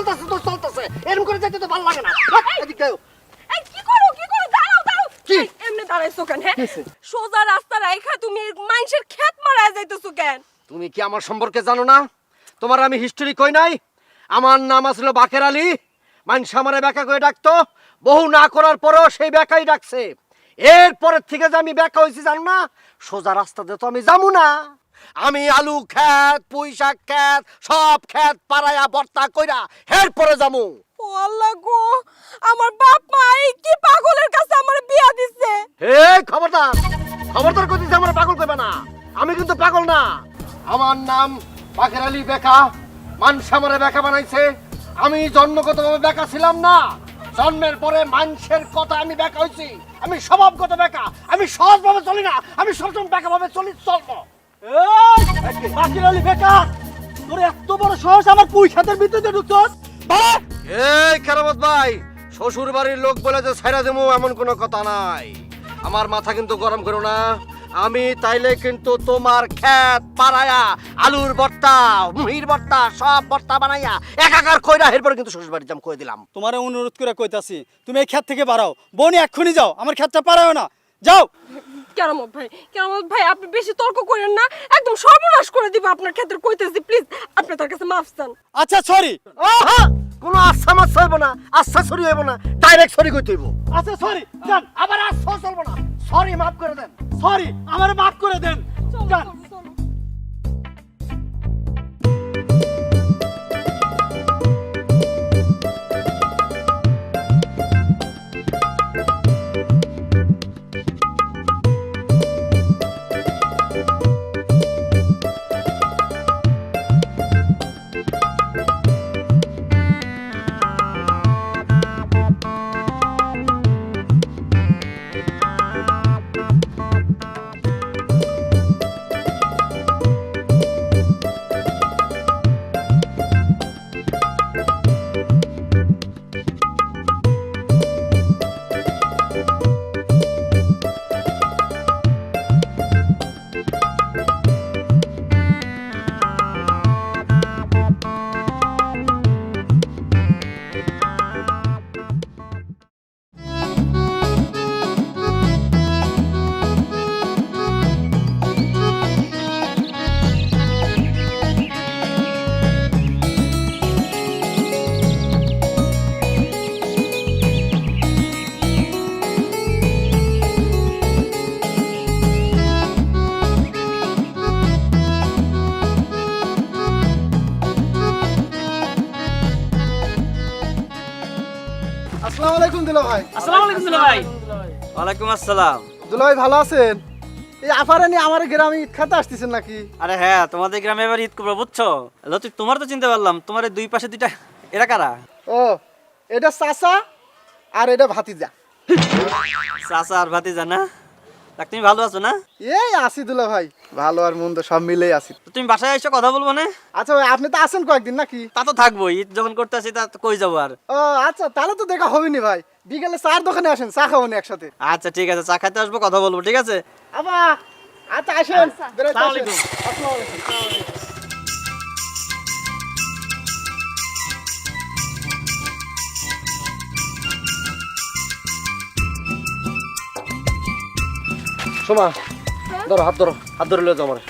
চলতেছে তো চলতেছে, এরকম করে যাইতে তো ভালো লাগে না। এদিকে আয়। এই কি করো দাঁড়াও কি? এই, এমনি দাঁড়াইছো কেন? হ্যাঁ, সোজা রাস্তা রাইখা তুমি মানুষের ক্ষেত মারায় যাইতেছো কেন? তুমি কি আমার সম্পর্কে জানো না? তোমার আমি হিস্টোরি কই নাই? আমার নাম আসল বাকের আলী। মানুষ আমারে বেকা করে ডাকতো, বহু না করার পরেও সেই বেকাই ডাকছে। এরপরের থেকে যে আমি বেকা হয়েছি জানো না, সোজা রাস্তাতে তো আমি যাবো না। আমি আলু ক্ষেত, পুঁই শাক ক্ষেত, সব ক্ষেত পাড়ায়া বর্তা কইরা এরপরে যাবো। ও আল্লাহ গো, আমার বাপ মা এই কি পাগলের কাছে আমার বিয়া দিছে। এই খবরদার, খবরদার কইতেছি আমার পাগল কইবা না। আমি কিন্তু পাগল না। আমার নাম বাকের আলী বেকা। মানুষ আমারে বেকা বানাইছে। আমি জন্মগতভাবে বেকা ছিলাম না, জন্মের পরে মানুষের কথা আমি বেকা হইছি। আমি স্বভাবগত বেকা, আমি সহজভাবে চলি না, আমি সবসময় বেকা ভাবে চলবো। বাকের আলী বেকা, তোর এত বড় সাহস আমার পুঁই ক্ষেতের ভিতরে ঢুকছস? এই কেরামত ভাই, শ্বশুর বাড়ির লোক বলে যে ছাইরা দেবো এমন কোনো কথা নাই। আমার মাথা কিন্তু গরম করো না। আমি তাইলে কিন্তু তোমার ক্ষেত পাড়ায়া আলুর ভর্তা, মুহির ভর্তা, সব ভর্তা বানাইয়া একাকার কইরা এরপরে কিন্তু শ্বশুর বাড়ি যাম কই দিলাম। তোমারে অনুরোধ করে কইতাছি, তুমি এই ক্ষেত থেকে বাড়াও। বোনি এক্ষুনি যাও, আমার ক্ষেতটা পারাও না, যাও। কেরামত ভাই আপনি বেশি তর্ক করেন না, একদম সর্বনাশ করে দিব আপনার ক্ষেত্রে কইতেছি। প্লিজ আপনি তার কাছে মাফ চান। আচ্ছা সরি। ওহো, কোনো আচ্ছা মাছ হইব না, আচ্ছা সরি হইব না, ডাইরেক্ট সরি কইতে হইব। আচ্ছা সরি, যান। আবার আচ্ছা চলবো না, সরি মাফ করে দেন। সরি, আমারে মাফ করে দেন, যান। চলো। আসসালামু আলাইকুম দুলা ভাই। আসসালামু আলাইকুম দুলা ভাই। ওয়ালাইকুম আসসালাম। দুলা ভাই ভালো আছেন? এই আফারে নিয়ে আমার গ্রামে ঈদ খাতে আসতেছেন নাকি? আরে হ্যাঁ, তোমাদের গ্রামে এবার ঈদ করবো বুঝছো। লতিফ, তোমার তো চিনতে পারলাম, তোমার এই দুই পাশে দুইটা এরা কারা? ও, এটা চাচা আর এটা ভাতিজা। চাচা আর ভাতিজা না? তা তুমি ভালো আছো না? এই আসি দুলা ভাই, ভালো আর মন্দ সব মিলেই আছি। তো তুমি বাসায় এসে কথা বলবো না? আচ্ছা ভাই, আপনি তো আছেন কয়েকদিন নাকি? তা তো থাকবো, ঈদ যখন করতে আসি তা তো কই যাবো আর। ও আচ্ছা, তাহলে তো দেখা হবে নি ভাই। বিকেলে চার দোকানে আসেন, চা খাবো নি একসাথে। আচ্ছা ঠিক আছে, চা খাইতে আসবো, কথা বলবো, ঠিক আছে? আবা, আচ্ছা আসেন। বেরোতে আসসালামু আসেন। আলাইকুম। আসসালামু আলাইকুম। সোমা, ধরো হাত ধরো, হাত ধরে লয়ে যাও আমারে।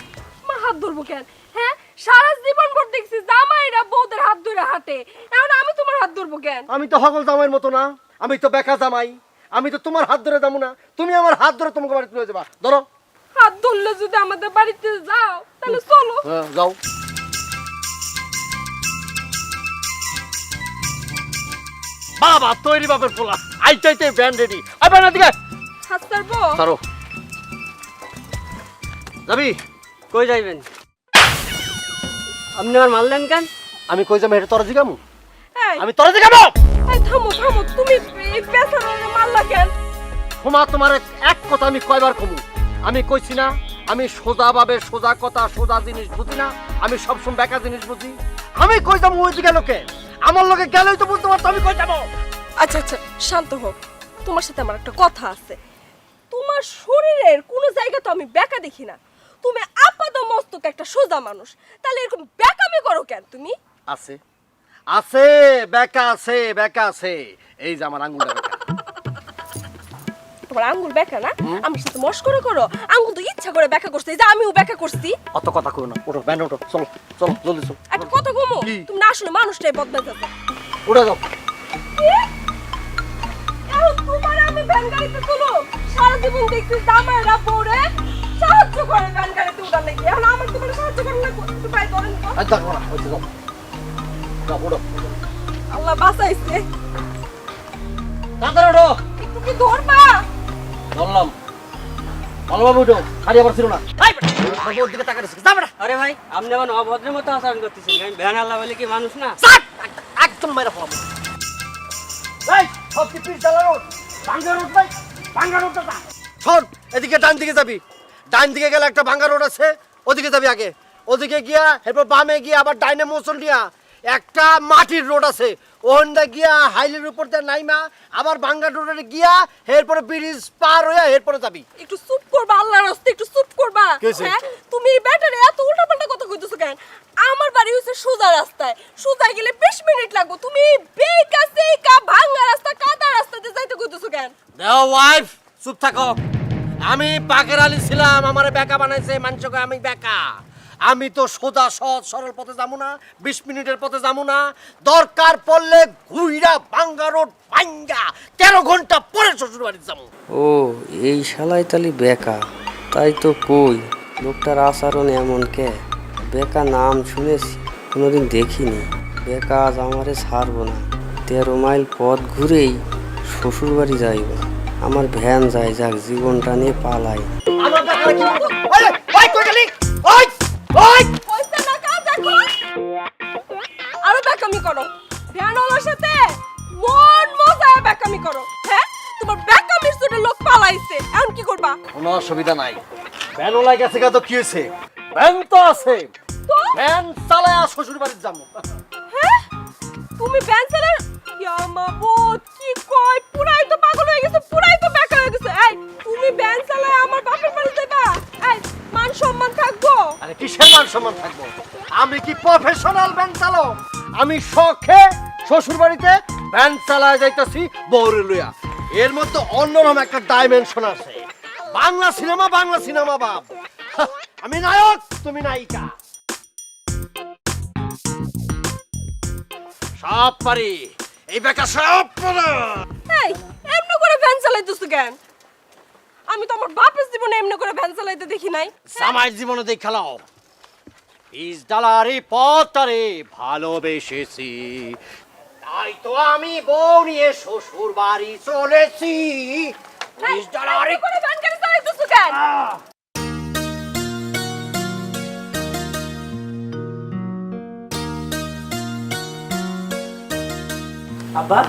মা হাত ধরবো কেন? হ্যাঁ, সারা জীবন ভর দেখছি জামাইরা বউদের হাত ধরে হাঁটে, এখন আমি তোমার হাত ধরবো কেন? আমি তো হগল জামাইয়ের মতো না, আমি তো বেকা জামাই। আমি তো তোমার হাত ধরে যাবো না, তুমি আমার হাত ধরে তোমাকে বাড়িতে লয়ে যাবা। ধরো। হাত ধরলে যদি আমাদের বাড়িতে যাও তাহলে চলো। হ্যাঁ, যাও। বাবা তৈরি বাপের পোলা, আইতে ব্যান্ড রেডি। আই ব্যান্ড দিকে হাত ছাড়বো? ধরো। যাবি? কই যাইবেন? আপনি আমার মারলেন কেন? আমি কই যাবো এটা তোরা জিগামু? এই, আমি তোরা জিগামু? এই থামো, তুমি এই পেছনে মারলা কেন? ক্ষমা তোমার এক কথা আমি কয়বার কমু? আমি কইছি না আমি সোজা ভাবে সোজা কথা সোজা জিনিস বুঝি না, আমি সবসময় বেকা জিনিস বুঝি। আমি কই যাবো ওই দিকে লোকে? আমার লোকে গেলেই তো বুঝতে পারতো আমি কই যাবো। আচ্ছা শান্ত হোক, তোমার সাথে আমার একটা কথা আছে। তোমার শরীরের কোনো জায়গা তো আমি বেকা দেখি না, তুমি আপাত মস্তক একটা সোজা মানুষ, তাহলে এরকম বেকামি করো কেন তুমি? আছে, আছে বেকা আছে বেকা আছে, এই যে আমার আঙ্গুলটা বেকা। তোমার আঙ্গুল বেঁকা না? আমার সাথে মস্করা করো। আঙ্গুল তো ইচ্ছা করে বেঁকা করছে, এই যে আমিও বেঁকা করছি। অত কথা কই না, ওঠো ব্যান ওঠো, চলো চলো জলদি চলো, একটা কথা কমো, কি? তুমি না আসলে মানুষটাই বদলাইছ। উঠে যাও। এখন তোমার আমি ভ্যান গাড়িতে তুলো, সারা জীবন দেখছি জামাইরা পরে সাহায্য করে ভ্যান গাড়িতে উঠার নাকি, এখন আমার তোমার সাহায্য করে না, একটু পাই ধরেন তো। আর দেখো না, ওই যে যাও যাও, ওঠো আল্লাহ বাঁচাইছে, তাড়াতাড়ি ওঠো। একটু কি ধরবা? ধরলাম, ভালোভাবে উঠো, খালি আবার ছিল না। এই বেটা, ওর দিকে তাকাতে যা বেটা। আরে ভাই আপনি আমার অভদ্রের মতো আচরণ করতেছেন, আমি ভ্যান আল্লাহ বলে কি মানুষ না? চাট! একদম মেরে ফেলাম। এই, সব কি পিস জ্বালা রোড? ভাঙ্গা রোড ভাই, ভাঙ্গা রোডটা যা। শোন, এদিকে ডান দিকে যাবি। ডান দিকে গেলে একটা ভাঙ্গা রোড আছে, ওদিকে যাবি আগে। ওদিকে গিয়া এরপর বামে গিয়ে আবার ডাইনে মোচন দিয়া একটা মাটির রোড আছে, ওখানটা গিয়া হাইলের উপর দিয়ে নাইমা আবার ভাঙ্গা রোডে গিয়া এরপরে ব্রিজ পার হইয়া এরপরে যাবি। একটু চুপ করবা, আল্লাহর রাস্তে একটু চুপ করবা। কি হইছে? হ্যাঁ, তুমি এই ব্যাটারে এত উল্টাপাল্টা কথা কইতেছো কেন? আমার বাড়ি হইছে সোজা রাস্তায়, সোজা গেলে 20 মিনিট লাগবে, তুমি বেকা সেকা ভাঙা রাস্তা কাদা রাস্তাতে যাইতে কইতেছো কেন? দেও ওয়াইফ, চুপ থাকো। আমি বাকের আলী ছিলাম, আমারে বেকা বানাইছে মানুষকে, আমি বেকা। আমি তো সোজা সহজ সরল পথে যাবো না, 20 মিনিটের পথে যাবো না, দরকার পড়লে ঘুইরা ভাঙ্গা রোড ভাঙ্গা 13 ঘন্টা পরে শ্বশুর বাড়ি যাবো। ও এই শালাই তালি বেকা, তাই তো কই লোকটার আচরণ এমন কে? বেকা নাম শুনেছি, কোনোদিন দেখিনি। বেকা আজ আমারে ছাড়বো না, 13 মাইল পথ ঘুরেই শ্বশুর বাড়ি যাইব। আমার ভ্যান যাই যাক, জীবনটা নিয়ে পালাই। আমার বেকারে কি করবো? ওই, ওই, কই গেলি? ওই, ওই! কইছে না কাজ দেখো, আরো বেকামি করো, ভ্যানওয়ালার সাথে মন মজায় বেকামি করো। হ্যাঁ, তোমার বেকামির জন্য লোক পালাইছে, এখন কি করবা? কোনো অসুবিধা নাই, ভ্যানও লাগে গেছে, তো কি হয়েছে? ভ্যান তো আছে, তো ভ্যান চালায় শ্বশুর বাড়ি যাবো। হ্যাঁ, তুমি ভ্যান চালার ইয়ামাবত কি কয়, পুরাই তো পাগল হয়ে গেছে, পুরাই তো বেকা হয়ে গেছে। এই তুমি ভ্যান চালায় আমার বাপের বাড়ি যাইবা? এই মান সম্মান থাকবো? আরে কিসের মান সম্মান থাকবো? আমি কি প্রফেশনাল ভ্যান চালক? আমি শখে শ্বশুর বাড়িতে ভ্যান চালায় যাইতাছি বউরে লইয়া। এর মধ্যে অন্যরকম একটা ডাইমেনশন আছে। বাংলা সিনেমা বাপ। হা, আমি নায়ক, তুমি নায়িকা। সব পারি, এই বেকা সব পারে। এই এমনি করে ভ্যান চালাইতেছো কেন? আমি তো আমার বাপের জীবনে এমনি করে ভ্যান চালাইতে দেখি নাই। জামাই জীবনে দেখ খেলাও, বীজ ডালারে পথটারে ভালোবেসেছি, তাই তো আমি বউ নিয়ে শ্বশুর বাড়ি চলেছি। বীজ ডালারে এমনি করে ভ্যান গাড়ি চালাইতেছো কেন? আব্বা,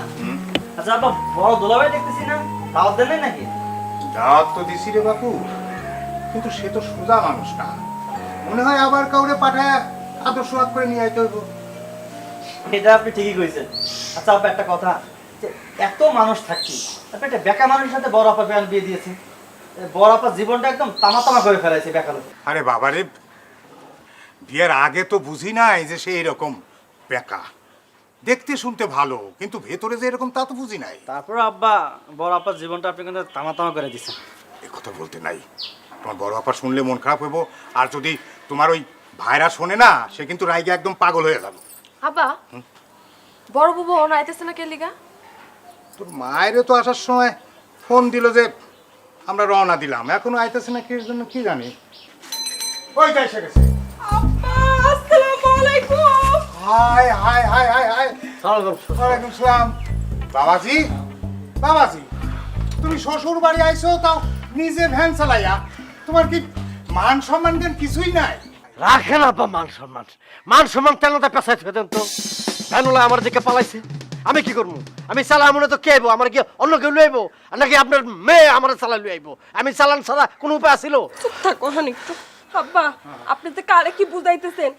আচ্ছা আব্বা, বড় দোলাভাই দেখতেছি না, দাওয়াত দেন নাকি? দাওয়াত তো দিছি রে বাপু, কিন্তু সে তো সোজা মানুষ না, মনে হয় আবার কাউরে পাঠায় আদর্শ করে নিয়ে আইতে হইব। এটা আপনি ঠিকই কইছেন। আচ্ছা আব্বা, একটা কথা, যে এত মানুষ থাকছি, আপনি একটা বেকা মানুষের সাথে বড় আপা বিয়ে দিয়েছেন, বড় আপার জীবনটা একদম তামা করে ফেলাইছে বেকা লোক। আরে বাবারে, বিয়ের আগে তো বুঝি নাই যে সে এরকম বেকা। দেখতে শুনতে ভালো, কিন্তু ভেতরে যে এরকম তা তো বুঝি নাই। তারপর আব্বা, বড় আপার জীবনটা আপনি কিন্তু তামা করে দিচ্ছেন। এ কথা বলতে নাই, তোমার বড় আপা শুনলে মন খারাপ হইব, আর যদি তোমার ওই ভাইরা শোনে না, সে কিন্তু রাইগে একদম পাগল হয়ে যাবে। আব্বা বড় বুবু ওনা আইতেছে না কে লিগা? তোর মায়েরও তো আসার সময় ফোন দিল যে আমরা রওনা দিলাম, এখনো আইতেছে না কি জন্য কি জানি। ওই যাই এসে গেছে। আব্বা আসসালামু আলাইকুম। High high high high high, ওয়ালাইকুম সালাম। বাবাজি, বাবাজি, তুমি শ্বশুর বাড়ি আইছো, তাও নিজে ভ্যান চালাইয়া, তোমার কি মান সম্মান দেন কিছুই নাই? রাখেন আপা মান সম্মান, মান সম্মান তেলটা পেছাই থেকে দেন তো। ভ্যানওয়ালা আমার দিকে পালাইছে, আমি কি করবো? আমি চালা মনে তো কে আইবো? আমার কি অন্য কেউ লই আইবো? নাকি আপনার মেয়ে আমার চালা লই আইবো? আমি চালান ছাড়া কোনো উপায় আছিল? চুপ থাকো হানি একটু। আব্বা আপনি তো কারে কি বুঝাইতেছেন?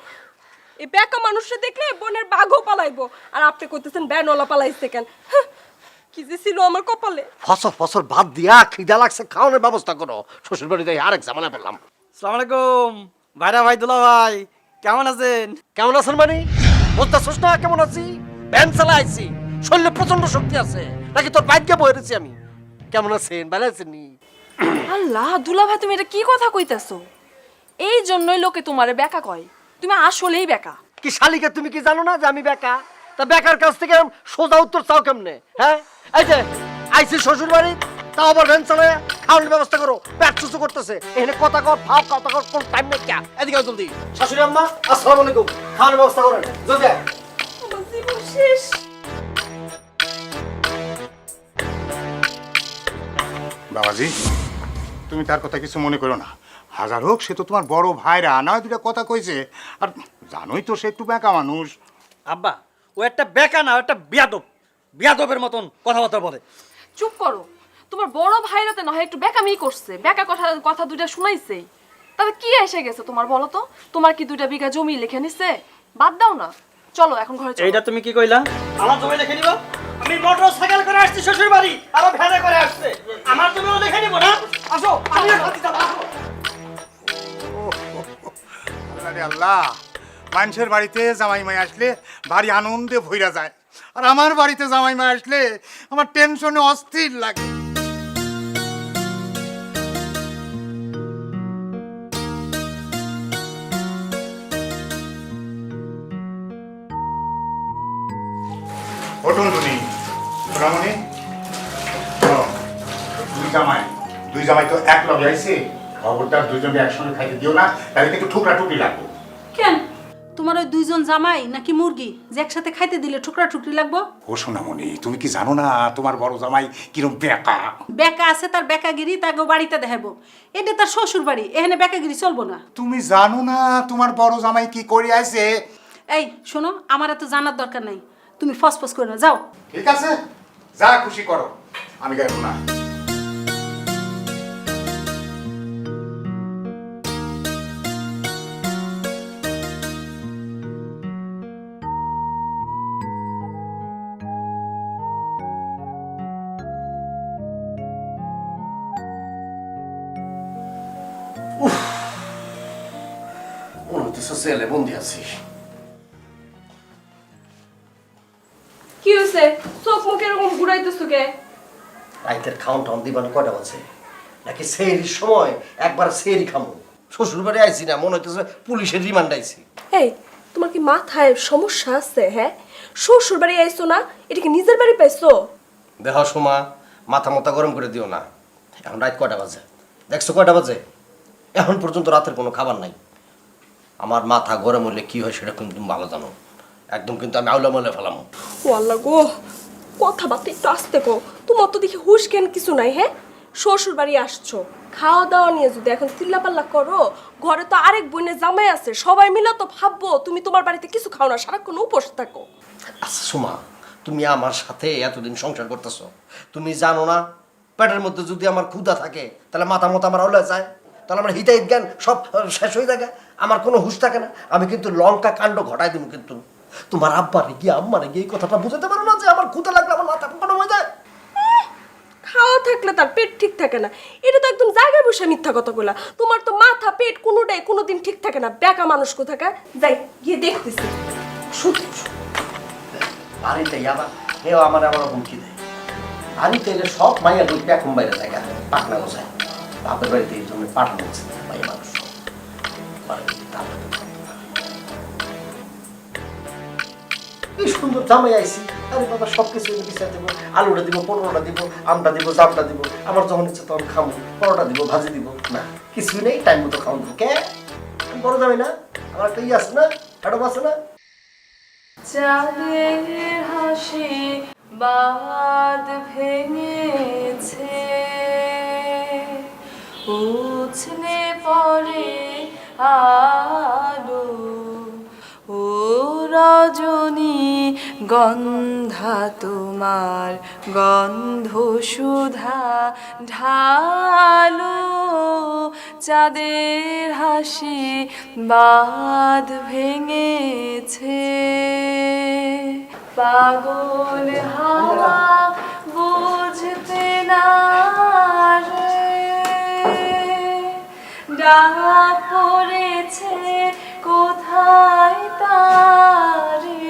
এই বেকা মানুষটা দেখলে বোনের বাঘও পালাইবো, আর আপনি কইতেছেন ভ্যানওয়ালা পালাইছে কেন? হ্যাঁ, কি যে ছিল আমার কপালে। ফসল ভাত দিয়া খিদা লাগছে, খাওয়ানোর ব্যবস্থা করো। শ্বশুর বাড়িতে আরেক জামানা পেলাম। আসসালামু আলাইকুম ভাইরা, ভাই দুলা ভাই, কেমন আছেন? কেমন আছেন মানে? বুঝতেছিস না কেমন আছি? ভ্যান চালাইছি, শরীরে প্রচন্ড শক্তি আছে, নাকি তোর বাইককে বয়ে রেছি আমি? কেমন আছেন, ভালো আছেন নি? আল্লাহ দুলা ভাই, তুমি এটা কি কথা কইতাছো? এই জন্যই লোকে তোমারে বেকা কয়। তুমি আসলেই বেকা। কি শালিকা, তুমি কি জানো না যে আমি বেকা? তা বেকার কাছ থেকে সোজা উত্তর চাও কেমনে? হ্যাঁ, এই যে আইসি শ্বশুর বাড়ি, তাও আবার ভ্যান চালায়, খাওয়ানোর ব্যবস্থা করো, পেট চুচু করতেছে, এখানে কথা কর ফাও কথা কর, কোন টাইম নেই। ক্যা এদিকে আও জলদি। শাশুড়ি আম্মা আসসালামু আলাইকুম, খাওয়ানোর ব্যবস্থা করেন জলদি আয়। আমার জীবন শেষ। বাবাজি, তুমি তার কথা কিছু মনে করো না। হাজার হোক সে তো তোমার বড় ভাইরা, না হয় দুটা কথা কইছে। আর জানোই তো সে একটু বেঁকা মানুষ। আব্বা, ও একটা বেকা না, ও একটা বিয়াদব। বিয়াদবের মতন কথাবার্তা বলে। চুপ করো। তোমার বড় ভাইরাতে না হয় একটু বেকামি করছে, বেকা কথা কথা দুইটা শুনাইছে, তবে কি এসে গেছে তোমার বলো তো? তোমার কি 2 বিঘা জমি লিখে নিছে? বাদ দাও না, চলো এখন ঘরে চলো। এইটা তুমি কি কইলা? আমার জমি লিখে নিব? আমি মোটর সাইকেল করে আসছি শ্বশুর বাড়ি, আরো ভ্যানে করে আসছে, আমার জমিও লিখে নিব না? আসো, আমি খাতি যাব। আল্লাহ রে আল্লাহ, মানুষের বাড়িতে জামাই মাই আসলে ভারী আনন্দে ভইরা যায়, আর আমার বাড়িতে জামাই মাই আসলে আমার টেনশনে অস্থির লাগে। ওঠুন তুমি, সোনামণি, দুই জামাই তো এক লগে আইছে, খবরদার দুইজনে একসঙ্গে খাইতে দিও না, তাহলে কিন্তু ঠুকরা টুকরি লাগবে। কেন তোমার ওই 2জন জামাই নাকি মুরগি যে একসাথে খাইতে দিলে টুকরা টুকরি লাগবো? ও সোনামণি, তুমি কি জানো না তোমার বড় জামাই কিরম বেকা? বেকা আছে, তার বেকাগিরি তাকে বাড়িতে দেখাবো। এটা তার শ্বশুর বাড়ি, এখানে বেকাগিরি চলবো না। তুমি জানো না তোমার বড় জামাই কি করে আইছে? এই শোনো, আমার এত জানার দরকার নাই, তুমি ফসফস করে না, যাও। ঠিক আছে, যা খুশি করো, আমি গাইব না। মনে হচ্ছে জেলে বন্দি আছি। কি হইছে? চোখ মুখ এরকম ঘুরাইতেছো কে? রাইতের খাওন টাউন দিবান কয়টা বাজে? নাকি সেহরির সময় একবার সেহরি খামো? শ্বশুর বাড়ি আইছি না, মনে হইতেছে পুলিশের রিমান্ড আইছি। এই, তোমার কি মাথায় সমস্যা আছে? হ্যাঁ, শ্বশুর বাড়ি আইছো না, এটা কি নিজের বাড়ি পাইছো? দেহ সোমা, মাথা মাথা গরম করে দিও না। এখন রাত কয়টা বাজে? দেখছো কয়টা বাজে? এখন পর্যন্ত রাতের কোনো খাবার নাই। আমার মাথা গরম হলে কি হয় সেটা কিন্তু তুমি ভালো জানো। একদম কিন্তু আমি আউলা মলে ফেলাম। ও আল্লাহ গো, কথাবার্তা একটু আস্তে কো। তোমার তো দেখি হুশ জ্ঞান কিছু নাই। হ্যাঁ, শ্বশুর বাড়ি আসছো, খাওয়া দাওয়া নিয়ে যদি এখন চিল্লাপাল্লা করো, ঘরে তো আরেক বোনের জামাই আছে, সবাই মিলে তো ভাববো তুমি তোমার বাড়িতে কিছু খাও না, সারাক্ষণ উপোস থাকো। আচ্ছা সোমা, তুমি আমার সাথে এতদিন সংসার করতেছো, তুমি জানো না পেটের মধ্যে যদি আমার ক্ষুধা থাকে তাহলে মাথা মতো আমার আউলা যায়, তাহলে আমার হিতাহিত জ্ঞান সব শেষ হয়ে থাকে, আমার কোনো হুঁশ থাকে না। আমি কিন্তু লঙ্কা কাণ্ড ঘটাই দিব। কিন্তু তোমার আব্বারে গিয়ে আম্মারে গিয়ে এই কথাটা বুঝাতে পারো না যে আমার ক্ষুধা লাগলে আমার মাথা গরম হয়ে যায়? খাওয়া থাকলে তার পেট ঠিক থাকে না, এটা তো একদম জায়গায় বসে মিথ্যা কথা বলা। তোমার তো মাথা পেট কোনোটাই কোনোদিন ঠিক থাকে না, বেকা মানুষ কোথাকার। যাই গিয়ে দেখতেছি। সত্যি বাড়িতে আবার কেউ আমার আবার হুমকি দেয়। বাড়িতে এলে সব মাইয়া ঢুকবে এখন বাইরে জায়গা পাটনা গোছায়। বাপের বাড়িতে এই জন্য পাঠানো হচ্ছে মাইয়া মানুষ কি সুন্দর জামাই আইছি। আরে বাবা সব কিছু বিচার দেবো, আলুটা দিব, পনেরোটা দিব, আমটা দিব, জামটা দিব, আমার যখন ইচ্ছে তখন খাবো, পরোটা দিব, ভাজি দিব, না কিছুই নেই, টাইম মতো খাওয়া দিব। কে বড় যাবে না? আমার একটা ইয়ে আছে না, ম্যাডাম আছে না? চাঁদের হাসি বাদ ভেঙেছে, উছলে পড়ে আলো, ও রজনী গন্ধা তোমার গন্ধ সুধা ঢালো, চাঁদের হাসি বাঁধ ভেঙেছে, পাগল হাওয়া বুঝতে না রে, ডাক পড়েছে কোথায় তারে,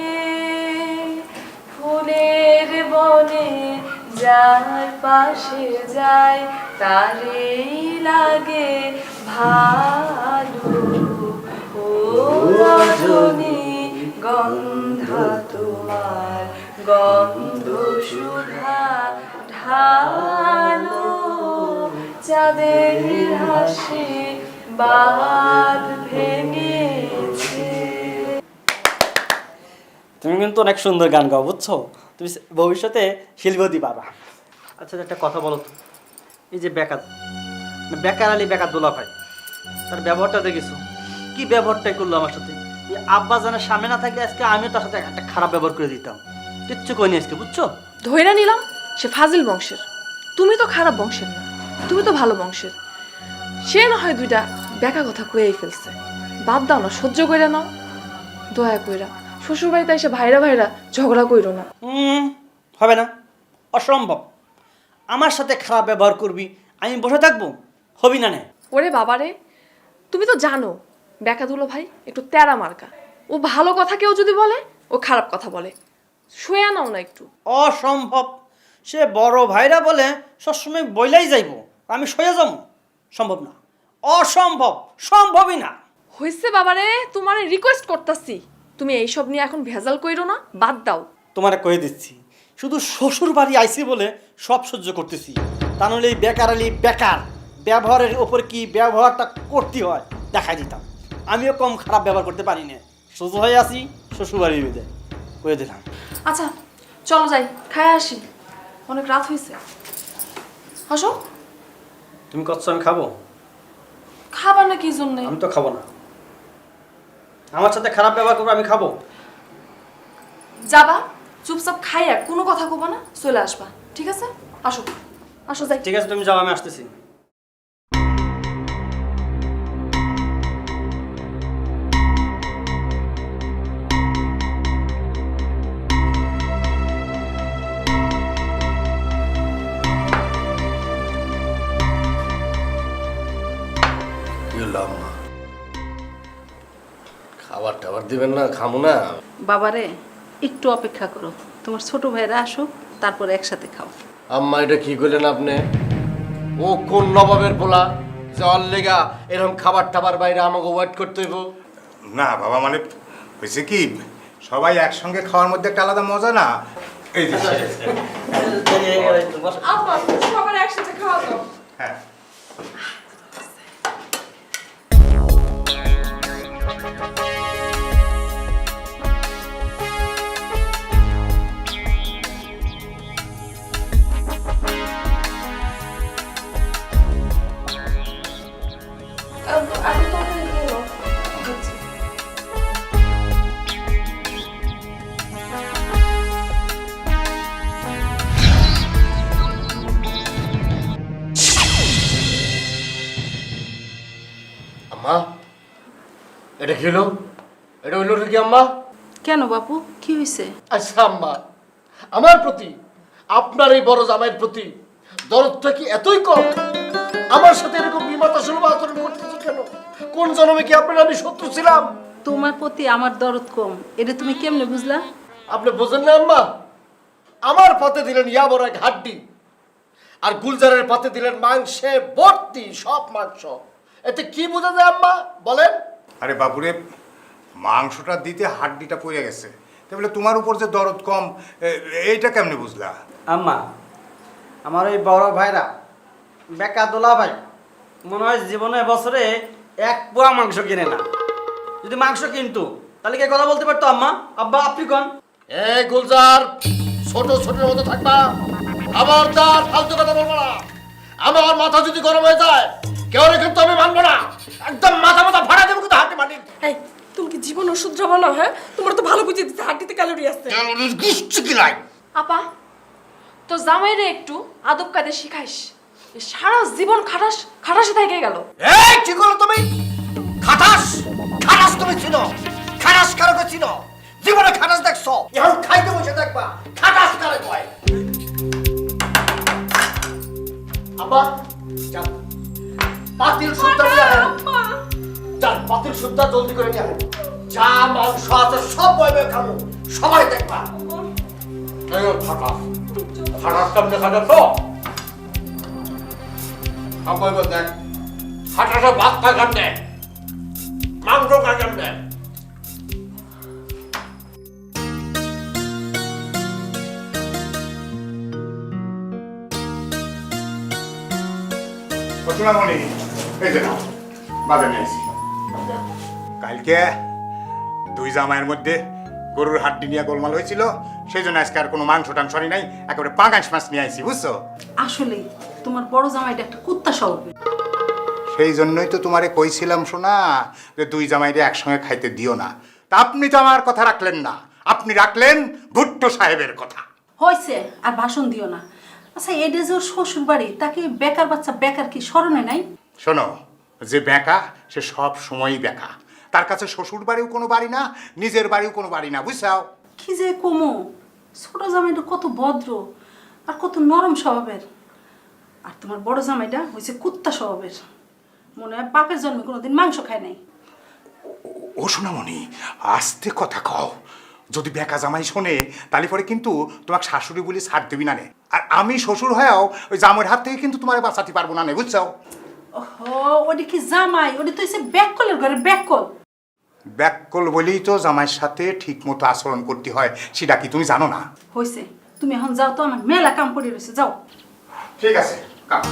যার পাশে যায় তারেই লাগে ভালো। ও রজনী গন্ধা তোমার গন্ধ সুধা ঢালো, চাঁদের হাসি বাদ ভেঙেছে। তুমি কিন্তু অনেক সুন্দর গান গাও, বুঝছো? তুমি ভবিষ্যতে শিল্পী হতে পারবা। আচ্ছা একটা কথা বলো তো, এই যে বেকার আলী বেকার দোলা ভাই, তার ব্যবহারটা দেখেছো? কি ব্যবহারটাই করলো আমার সাথে। এই আব্বা জানের সামনে না থাকে আজকে আমিও তার সাথে একটা খারাপ ব্যবহার করে দিতাম। কিচ্ছু কইনি আজকে, বুঝছো? ধইরা নিলাম সে ফাজিল বংশের, তুমি তো খারাপ বংশের না, তুমি তো ভালো বংশের। সে না হয় দুইটা বেকা কথা কয়েই ফেলছে, বাদ দাও না, সহ্য কইরা নাও। দয়া কইরা শ্বশুর বাড়িতে এসে ভাইরা ভাইরা ঝগড়া কইরো না। হবে না, অসম্ভব। আমার সাথে খারাপ ব্যবহার করবি, আমি বসে থাকবো? হবি না। ওরে বাবারে, তুমি তো জানো বেকা দুলো ভাই একটু তেরা মার্কা। ও ভালো কথা কেউ যদি বলে ও খারাপ কথা বলে। শুয়ে নাও না একটু। অসম্ভব। সে বড় ভাইরা বলে সবসময় বইলাই যাইব, আমি সয়ে যাব? সম্ভব না, অসম্ভব, সম্ভবই না। হইছে বাবারে, তোমারে রিকোয়েস্ট করতাছি, তুমি এইসব নিয়ে এখন ভেজাল কইরো না, বাদ দাও। তোমারে কয়ে দিচ্ছি, শুধু শ্বশুর বাড়ি আইসি বলে সব সহ্য করতেছি, তা নাহলে এই বেকার আলী বেকার ব্যবহারের ওপর কি ব্যবহারটা করতে হয় দেখাই দিতাম। আমিও কম খারাপ ব্যবহার করতে পারি না, সোজা হয়ে আসি শ্বশুর বাড়ির মধ্যে, কয়ে দিলাম। আচ্ছা চলো যাই, খায় আসি, অনেক রাত হয়েছে। আসো। তুমি কচ্ছ আমি খাবো? খাবার না কি জন্যে? আমি তো খাবো না। আমার সাথে খারাপ ব্যবহার করবো, আমি খাবো? যাবা চুপচাপ খাইয়া কোনো কথা কবা না, চলে আসবা, ঠিক আছে? আসো আসো যাই। ঠিক আছে, তুমি যাও, আমি আসতেছি। খাবার টাবার দিবেন না? খামো না। বাবারে একটু অপেক্ষা করো, তোমার ছোট ভাইরা আসুক, তারপরে একসাথে খাও। আম্মা এটা কি করলেন আপনি? ও কোন নবাবের পোলা যাওয়ার লেগা এরকম খাবার টাবার বাইরে আমাকে ওয়েট করতে হইব? না বাবা, মানে হয়েছে কি, সবাই একসঙ্গে খাওয়ার মধ্যে একটা আলাদা মজা না। এই যে আপা সবার একসাথে খাওয়া দাও। হ্যাঁ, আমি তোমাকে বলো। আম্মা এটা কি হলো? এটা হইলো কি আম্মা? কেন বাপু, কি হয়েছে? আচ্ছা আম্মা, আমার প্রতি আপনার এই বড় জামাইয়ের প্রতি দরদটা কি এতই কম? আমার সাথে এরকম বিমাতা সুলভ আচরণ করতেছি কেন? কোন জন্মে কি আপনার আমি শত্রু ছিলাম? তোমার প্রতি আমার দরদ কম, এটা তুমি কেমনে বুঝলা? আপনি বোঝেন না আম্মা? আমার পাতে দিলেন ইয়া বড় এক হাড্ডি, আর গুলজারের পাতে দিলেন মাংসে ভর্তি সব মাংস। এতে কি বোঝা যায় আম্মা বলেন? আরে বাবুরে, মাংসটা দিতে হাড্ডিটা পড়ে গেছে, তাহলে তোমার উপর যে দরদ কম, এইটা কেমনে বুঝলা? আম্মা, আমার ওই বড় ভাইরা বেকা দোলা ভাই মনে হয় জীবনে বছরে এক পোয়া মাংস কিনে না। যদি মাংস কিনতো তাহলে কে কথা বলতে পারতো? আম্মা, আব্বা, আপনি কোন? এই গুলজার, ছোট ছোটের মতো থাকবা, খবরদার ফালতু কথা বলবো না। আমার মাথা যদি গরম হয়ে যায় কেউ কিন্তু আমি মানবো না, একদম মাথা ফাড়া দেবো কিন্তু হাঁটি মাটি। এই তুমি কি জীবন ওষুধ যাবো না? হ্যাঁ, তোমার তো ভালো বুঝিয়ে দিচ্ছে হাড্ডিতে ক্যালোরি আছে। কিচ্ছু কি নাই। আপা তো জামাইরে একটু আদব কায়দা শিখাইস, এ সারা জীবন খাটাসে থেকে গেল। এই কি করো তুমি? খাটাস খাটাস তুমি ছিল, খাটাস কারকে ছিল? জীবনে খাটাস দেখছো? এখন খাইতে বসে দেখবা খাটাস কারে কয়। আপা যান, পাতিল সুদ্ধা নিয়ে আসেন। যান, পাতিল সুদ্ধা জলদি করে নিয়ে আসেন। যা মাংস আছে সব বইবে খাবো, সবাই দেখবা। খাটাস খাটাস কেমনে খাটাস তো সবাই দেখ খাটাসে ভাত খায় কেমনে মাংস খায় কেমনে সোনামণি এই যে নাও বাজার নিয়েছি কালকে দুই জামাইয়ের মধ্যে গরুর হাড্ডি নিয়ে গোলমাল হয়েছিল সেই জন্য আজকে আর কোনো মাংস টাংস নাই একেবারে পাঙ্গাস মাছ নিয়ে আইছি বুঝছো আসলে তোমার বড় জামাইটা একটা কুত্তা স্বভাবের। সেই জন্যই তো তোমারে কইছিলাম শোনা যে দুই জামাইরে একসঙ্গে খাইতে দিও না তা আপনি তো আমার কথা রাখলেন না আপনি রাখলেন ভুট্টো সাহেবের কথা হয়েছে আর ভাষণ দিও না। আচ্ছা এটা যে ওর শ্বশুর বাড়ি তাকে বেকার বাচ্চা বেকার কি স্মরণে নাই? শোনো যে বেকা সে সব সময়ই বেকা তার কাছে শ্বশুর বাড়িও কোনো বাড়ি না নিজের বাড়িও কোনো বাড়ি না বুঝছাও কি যে কমো, ছোট জামাইটা কত ভদ্র আর কত নরম স্বভাবের, আর তোমার বড় জামাইটা হয়েছে কুত্তা স্বভাবের। মনে হয় বাপের জন্মে কোনোদিন মাংস খায় নাই। ও সোনামণি আস্তে কথা কও যদি বেকা জামাই শোনে তাহলে পরে কিন্তু তোমাকে শাশুড়ি বলে ছাড় দেবি না নে আর আমি শ্বশুর হয়েও ওই জামাইয়ের হাত থেকে কিন্তু তোমার বাঁচাতে পারবো না নে বুঝছো ওহো, ওটা কি জামাই? ওটা তো হয়েছে ব্যাককলের ঘরে ব্যাককল। ব্যাককল বলেই তো জামাইয়ের সাথে ঠিক মতো আচরণ করতে হয় সেটা কি তুমি জানো না হয়েছে, তুমি এখন যাও তো, আমার মেলা কাম পড়ে রয়েছে, যাও। ঠিক আছে কাম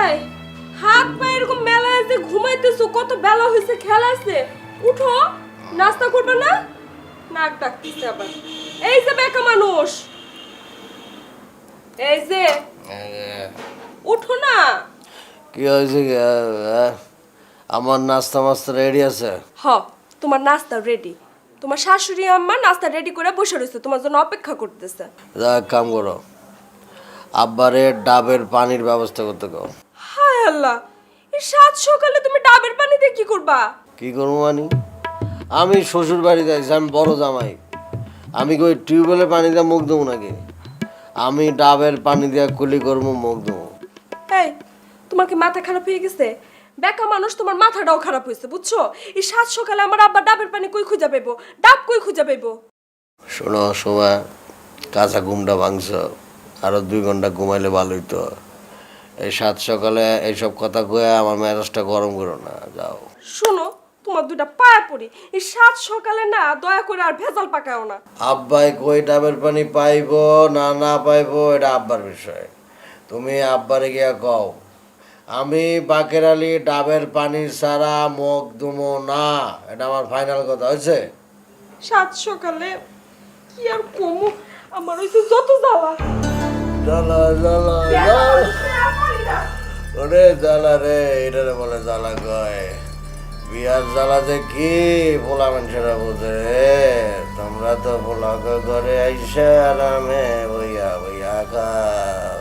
এই হাত পা এরকম মেলা আছে, ঘুমাইতেছো, কত বেলা হয়েছে, খেলা আছে, উঠো, নাস্তা করবে না? নাক ডাকতেছে আবার। এই যে বেকা মানুষ, এই যে উঠো না। কি হয়েছে আমার নাস্তা মাস্তা রেডি আছে? হ, তোমার নাস্তা রেডি। তোমার শাশুড়ি আম্মা নাস্তা রেডি করে বসে রয়েছে, তোমার জন্য অপেক্ষা করতেছে। যা এক কাম করো, আব্বারে ডাবের পানির ব্যবস্থা করতে কও। হায় আল্লাহ, এই সাত সকালে তুমি ডাবের পানি দিয়ে কি করবা? কি করবো মানে? আমি শ্বশুর বাড়িতে আছি, আমি বড় জামাই, আমি কই টিউবওয়েলের পানি দিয়ে মুখ দেবো নাকি? আমি ডাবের পানি দিয়ে কুলি করবো, মুখ দেবো। এই, তোমার কি মাথা খারাপ হয়ে গেছে? বেকা মানুষ, তোমার মাথাটাও খারাপ হয়েছে, বুঝছো? এই সাত সকালে আমার আব্বা ডাবের পানি কই খুঁজা পাইবো? ডাব কই খুঁজা পাইবো? শোনো সময় কাঁচা ঘুমটা ভাঙছ, আরো 2 ঘন্টা ঘুমাইলে ভালো হইতো। এই সাত সকালে এইসব কথা কয়ে আমার মেজাজটা গরম করো না, যাও। শোনো, তোমার দুটা পায়ে পড়ি, এই সাত সকালে না দয়া করে আর ভেজাল পাকাও না। আব্বাই কই ডাবের পানি পাইবো না না পাইবো এটা আব্বার বিষয়। তুমি আব্বারে গিয়া কও আমি বাকের আলী ডাবের পানি ছাড়া মুখ দুমো না, এটা আমার ফাইনাল কথা হয়েছে। সাত সকালে কি আর কমু, আমার হইছে যত জ্বালা। জ্বালা জ্বালা জ্বালা, ওরে জ্বালা রে, এটারে বলে জ্বালা কয়। বিয়ার জ্বালাতে কি পোলা মানুষেরা বোঝে রে, তোমরা তো পোলা ঘরে আইসা আরামে বইয়া বইয়া খাও।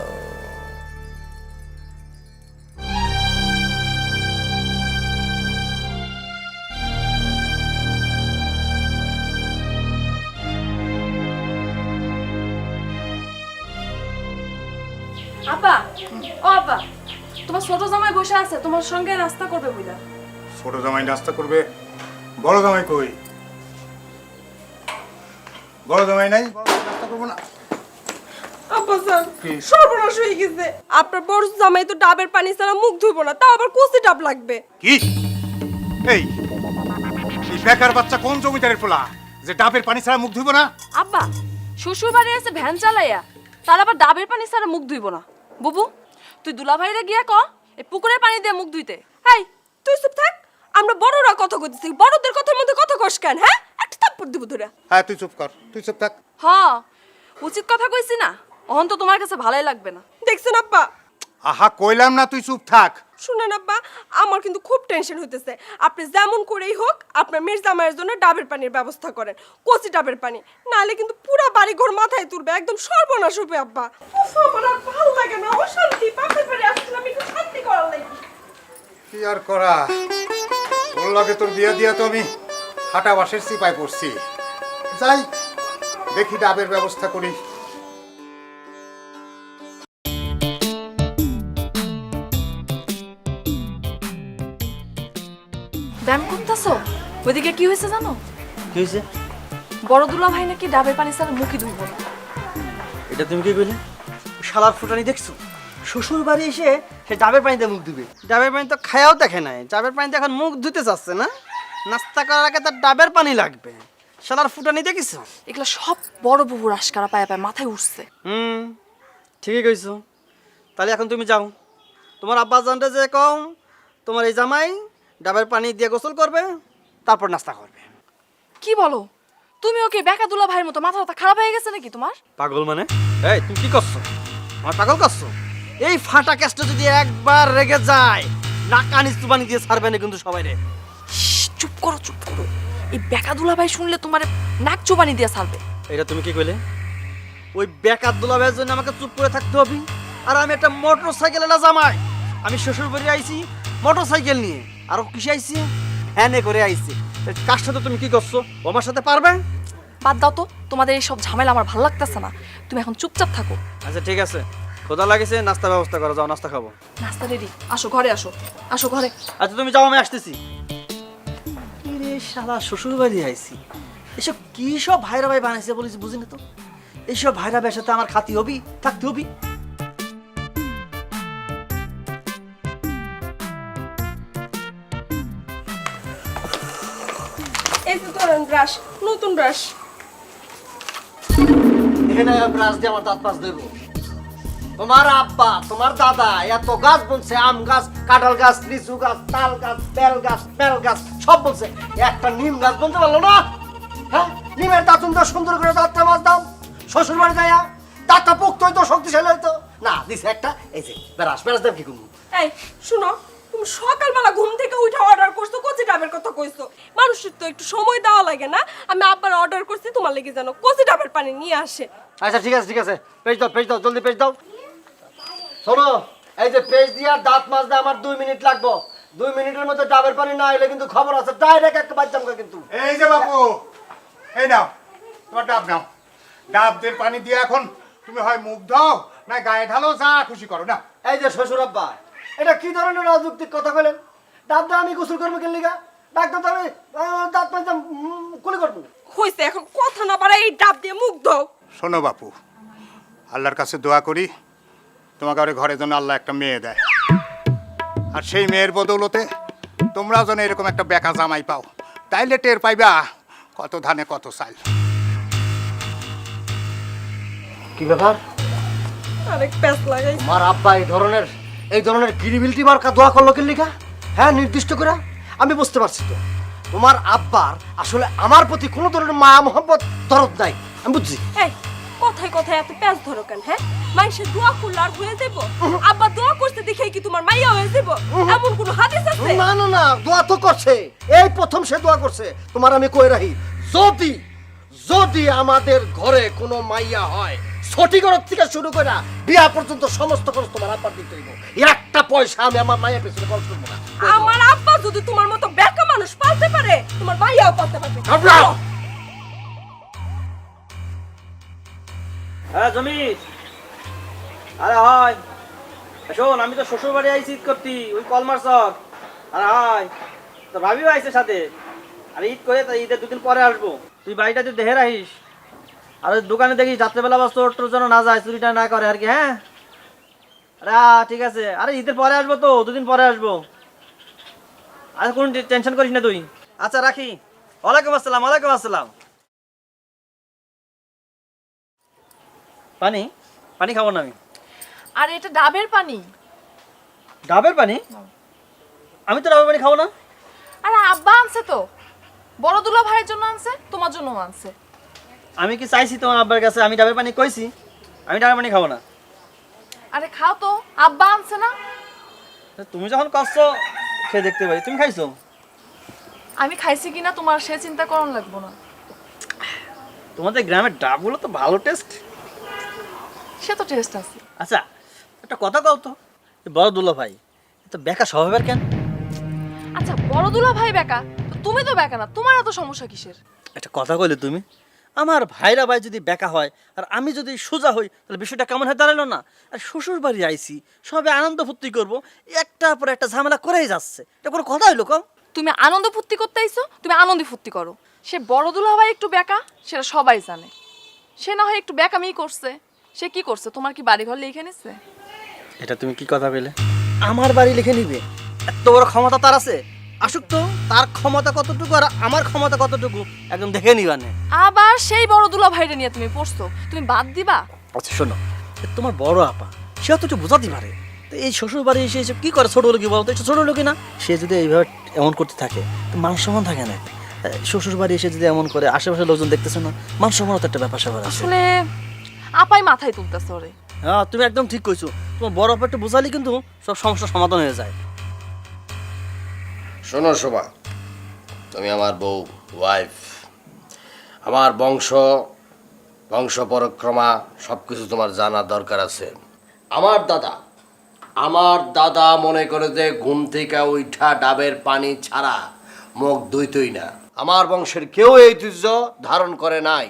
আপা, ও আপা, তোমার ছোট জামাই বসে আছে, তোমার সঙ্গে নাস্তা করবে বুঝলা। ছোট জামাই নাস্তা করবে, বড় জামাই কই? বড় জামাই নাই, বড় জামাই নাস্তা করবো না। আব্বা স্যার, সর্বনাশ হয়ে গেছে। আপনার বড় জামাই তো ডাবের পানি ছাড়া মুখ ধুইবো না, তাও আবার কচি ডাব লাগবে। কি এই এই বেকার বাচ্চা কোন জমিদারের পোলা যে ডাবের পানি ছাড়া মুখ ধুইব না? আব্বা, শ্বশুর বাড়ি আছে ভ্যান চালাইয়া, তার আবার ডাবের পানি ছাড়া মুখ ধুইব না। বুবু, তুই দুলাভাইরে গিয়া ক এই পুকুরের পানি দিয়ে মুখ ধুইতে। এই, তুই চুপ থাক, আমরা বড়রা কথা কইতেছি, বড়দের কথার মধ্যে কথা কস কেন? হ্যাঁ, একটা থাপ্পড় দিব তোরা। হ্যাঁ তুই চুপ কর, তুই চুপ থাক। হ, উচিত কথা কইছি না, অহন তো তোমার কাছে ভালোই লাগবে না। দেখছেন আব্বা, আহা কইলাম না তুই চুপ থাক। শুনেন আব্বা, আমার কিন্তু খুব টেনশন হইতেছে। আপনি যেমন করেই হোক আপনার মেয়ের জামাইয়ের জন্য ডাবের পানির ব্যবস্থা করেন, কচি ডাবের পানি, নাহলে কিন্তু পুরা বাড়ি ঘর মাথায় তুলবে, একদম সর্বনাশ হবে আব্বা। উফ, আমার আর ভালো লাগে না, অশান্তি। বাপের বাড়ি আসছিলাম একটু শান্তি করার লাগি। কি আর করা, ওর লগে তোর বিয়া দিয়া তো আমি হাঁটা বাসের সিপাই পড়ছি। যাই দেখি ডাবের ব্যবস্থা করি। ব্যায়াম করতেছো? ওইদিকে কি হয়েছে জানো? কি হয়েছে? বড় দুলা ভাই নাকি ডাবের পানি ছাড়া মুখই ধুইব না। এটা তুমি কি কইলে? শালার ফুটানি দেখছো? শ্বশুর বাড়ি এসে সে ডাবের পানিতে মুখ ধুবে। ডাবের পানি তো খায়াও দেখে নাই, ডাবের পানিতে এখন মুখ ধুতে চাচ্ছে না। নাস্তা করার আগে তার ডাবের পানি লাগবে। শালার ফুটানি দেখিছো? এগুলো সব বড় বুবুর আশকারা পায়ে পায়ে মাথায় উঠছে। ঠিকই কইছো। তাহলে এখন তুমি যাও, তোমার আব্বা জানতে যে কম তোমার এই জামাই ডাবের পানি দিয়ে গোসল করবে, তারপর নাস্তা করবে। কি বলো? তুমি ওকে বেকা দুলা ভাইয়ের মতো মাথা খারাপ হয়ে গেছে নাকি তোমার? পাগল মানে? এই তুমি কি করছো? আমার পাগল করছো? এই ফাটা ক্যাস্টটা যদি একবার রেগে যায় নাকানি চুবানি দিয়ে ছাড়বে না কিন্তু সবাই রে। চুপ করো, চুপ করো। এই বেকা দুলা ভাই শুনলে তোমার নাক চুবানি দিয়ে ছাড়বে। এটা তুমি কি কইলে? ওই বেকার দুলাভাইয়ের জন্য আমাকে চুপ করে থাকতে হবে? আর আমি একটা মোটর সাইকেল এলা জামাই, আমি শ্বশুর বাড়ি আইছি মোটর সাইকেল নিয়ে, আর ও কিসে আইছি? ভ্যানে করে আইছি। কার সাথে তুমি কি করছো? ও আমার সাথে পারবে? বাদ দাও তো, তোমাদের এই সব ঝামেলা আমার ভালো লাগতেছে না। তুমি এখন চুপচাপ থাকো। আচ্ছা ঠিক আছে, খোদা লাগেছে, নাস্তা ব্যবস্থা করো, যাও নাস্তা খাবো। নাস্তা রেডি, আসো ঘরে, আসো আসো ঘরে। আচ্ছা তুমি যাও, আমি আসতেছি। রে শালা শ্বশুর বাড়ি আইছি, এসব কি সব ভাইরা ভাই বানাইছে বলিস বুঝি না তো। এইসব ভাইরা ভাইয়ের সাথে আমার খাতি হবি, থাকতে হবি। এই তো ধরেন ব্রাশ, নতুন ব্রাশ। এখানে ব্রাশ দিয়ে আমার দাঁত মাছ দেবো? তোমার আব্বা তোমার দাদা এত গাছ বলছে, আম গাছ, কাঁঠাল গাছ, লিচু গাছ, তাল গাছ, বেল গাছ, বেল গাছ সব বলছে, একটা নিম গাছ বলতে পারলো না? হ্যাঁ, নিমের দাঁতুন দাও, সুন্দর করে দাঁতটা মাছ দাও। শ্বশুর বাড়ি যাইয়া দাঁতটা পোক্ত হইতো, শক্তিশালী হইতো না। দিছে একটা এই যে ব্রাশ, ব্রাশ দেব কি করবো? এই শুনো, তুমি সকালবেলা ঘুম থেকে উঠে অর্ডার করছো কচি ডাবের কথা কইছো। মানুষের তো একটু সময় দেওয়া লাগে না? আমি আব্বার অর্ডার করছি তোমার লেগে যেন কচি ডাবের পানি নিয়ে আসে। আচ্ছা ঠিক আছে, ঠিক আছে, পেজ দাও, পেজ দাও, জলদি পেজ দাও। শোনো, এই যে পেজ দিয়ে দাঁত মাজতে আমার 2 মিনিট লাগবে। 2 মিনিটের মধ্যে ডাবের পানি না এলে কিন্তু খবর আছে, ডাইরেক্ট একটা বাচ্চাম কিন্তু। এই যে বাপু, এই নাও তোমার ডাব নাও। ডাব দিয়ে পানি দিয়ে এখন তুমি হয় মুখ দাও না গায়ে ঢালো, যা খুশি করো না। এই যে শ্বশুর আব্বা, এটা কি ধরনের অযৌক্তিক কথা বলেন? ডাব দিয়ে আমি গোসল করবো কেন লিগা? ডাক্তার তো আমি দাঁত মাজতে কুলি করবো। হইছে, এখন কথা না বাড়াই এই ডাব দিয়ে মুখ দাও। শোনো বাপু, আল্লাহর কাছে দোয়া করি তোমাকে আর ঘরে যেন আল্লাহ একটা মেয়ে দেয়, আর সেই মেয়ের বদৌলতে তোমরাও যেন এরকম একটা বেকা জামাই পাও, তাইলে টের পাইবা কত ধানে কত চাল। কি ব্যাপার? আরেক প্যাচ লাগাই। আমার আব্বা এই ধরনের গিরিবিলিটি মার্কা দোয়া করলো কেন লিগা? হ্যাঁ, নির্দিষ্ট করে আমি বুঝতে পারছি তো। তোমার আব্বার আসলে আমার প্রতি কোনো ধরনের মায়া মোহাম্মত দরদ নাই, আমি বুঝছি। এই কথায় কথায় এত প্যাচ ধরো কেন? হ্যাঁ, মাইসে দোয়া করলে আর হয়ে যাবো? আব্বা দোয়া করতে দেখে কি তোমার মাইয়া হয়ে যাবো? এমন কোনো হাদিস আছে? না না না, দোয়া তো করছে, এই প্রথম সে দোয়া করছে। তোমার আমি কই রাখি, যদি যদি আমাদের ঘরে কোনো মাইয়া হয়, ছটি ঘর থেকে শুরু করে বিয়া পর্যন্ত সমস্ত খরচ তোমার আব্বার দিতে হইব। একটা পয়সা আমি আমার মায়ের পেছনে খরচ করবো না। আমার আব্বা যদি তোমার মতো বেকা মানুষ পালতে পারে, তোমার মাইয়াও পালতে পারবে। ঘাবড়াও। হ্যাঁ জমির, আরে হয় শোন, আমি তো শ্বশুর বাড়ি আইছি ঈদ করতি, ওই কলমার চক। আরে হয়, তো ভাবিও আইছে সাথে। আর ঈদ করে তো ঈদের 2 দিন পরে আসবো। তুই বাড়িটা তুই দেখে রাখিস, আর ওই দোকানে দেখিস রাত্রেবেলা বাস তোর যেন না যায়, চুরিটা না করে আর কি। হ্যাঁ আরে ঠিক আছে, আরে ঈদের পরে আসবো তো, 2 দিন পরে আসবো। আর কোনো টেনশন করিস না তুই। আচ্ছা রাখি। ওয়ালাইকুম আসসালাম। ওয়ালাইকুম আসসালাম। পানি পানি খাবো না আমি। আর এটা ডাবের পানি। ডাবের পানি? আমি তো ডাবের পানি খাবো না। আরে আব্বা আনছে তো, বড় দুলা ভাইয়ের জন্য আনছে, তোমার জন্য আনছে। আমি কি চাইছি তোমার আব্বার কাছে আমি ডাবের পানি কইছি? আমি ডাবের পানি খাবো না। আরে খাও তো, আব্বা আনছে না। তুমি যখন করছো খেয়ে দেখতে পারি। তুমি খাইছো? আমি খাইছি কিনা তোমার সে চিন্তা করন লাগবো না। তোমাদের গ্রামের ডাবগুলো তো ভালো টেস্ট। সে তো টেস্ট আছে। আচ্ছা একটা কথা কও তো, এই বড় দুলা ভাই তো বেকা স্বভাবের কেন? আচ্ছা বড় দুলা ভাই বেকা, তো তুমি তো বেকা না, তোমার এত সমস্যা কিসের? একটা কথা কইলে তুমি, আমার ভাইরা ভাই যদি বেকা হয় আর আমি যদি সোজা হই তাহলে বিষয়টা কেমন হয়ে দাঁড়ালো না? আর শ্বশুর বাড়ি আইছি, সবে আনন্দ ফুর্তি করবো, একটা পর একটা ঝামেলা করেই যাচ্ছে। এটা কোনো কথা হইলো কম? তুমি আনন্দ ফুর্তি করতে আইছো, তুমি আনন্দ ফুর্তি করো। সে বড় দুলা ভাই একটু বেকা, সেটা সবাই জানে। সে না হয় একটু বেকামি করছে, সে কি করছে? তোমার কি বাড়ি ঘর লিখে নিচ্ছে? এটা তুমি কি কথা পেলে? আমার বাড়ি লিখে নিবে? এত বড় ক্ষমতা তার আছে? আসুক তো, তার ক্ষমতা কতটুকু আর আমার ক্ষমতা কতটুকু একদম দেখে নিবানে। আবার সেই বড় দুলা ভাইরে নিয়ে তুমি পড়ছো, তুমি বাদ দিবা? আচ্ছা শোনো, তোমার বড় আপা সে তো একটু বোঝাতে পারে। তো এই শ্বশুর বাড়ি এসে এসে কি করে? ছোট লোকই বলতো, একটু ছোট লোকই না? সে যদি এইভাবে এমন করতে থাকে তো মান সম্মান থাকে না। শ্বশুর বাড়ি এসে যদি এমন করে, আশেপাশের লোকজন দেখতেছে না, মান সম্মানও তো একটা ব্যাপার স্যাপার আছে। আসলে আপাই মাথায় তুলতেছে ওরে। হ্যাঁ তুমি একদম ঠিক কইছো। তোমার বড় আপা একটু বোঝালি কিন্তু সব সমস্যার সমাধান হয়ে যায়। শোনো শোভা, তুমি আমার বউ, ওয়াইফ। আমার বংশ পরক্রমা সব কিছু তোমার জানার দরকার আছে। আমার দাদা মনে করে যে ঘুম থেকে উঠা ডাবের পানি ছাড়া মুখ ধুইতই না। আমার বংশের কেউ এই ঐতিহ্য ধারণ করে নাই,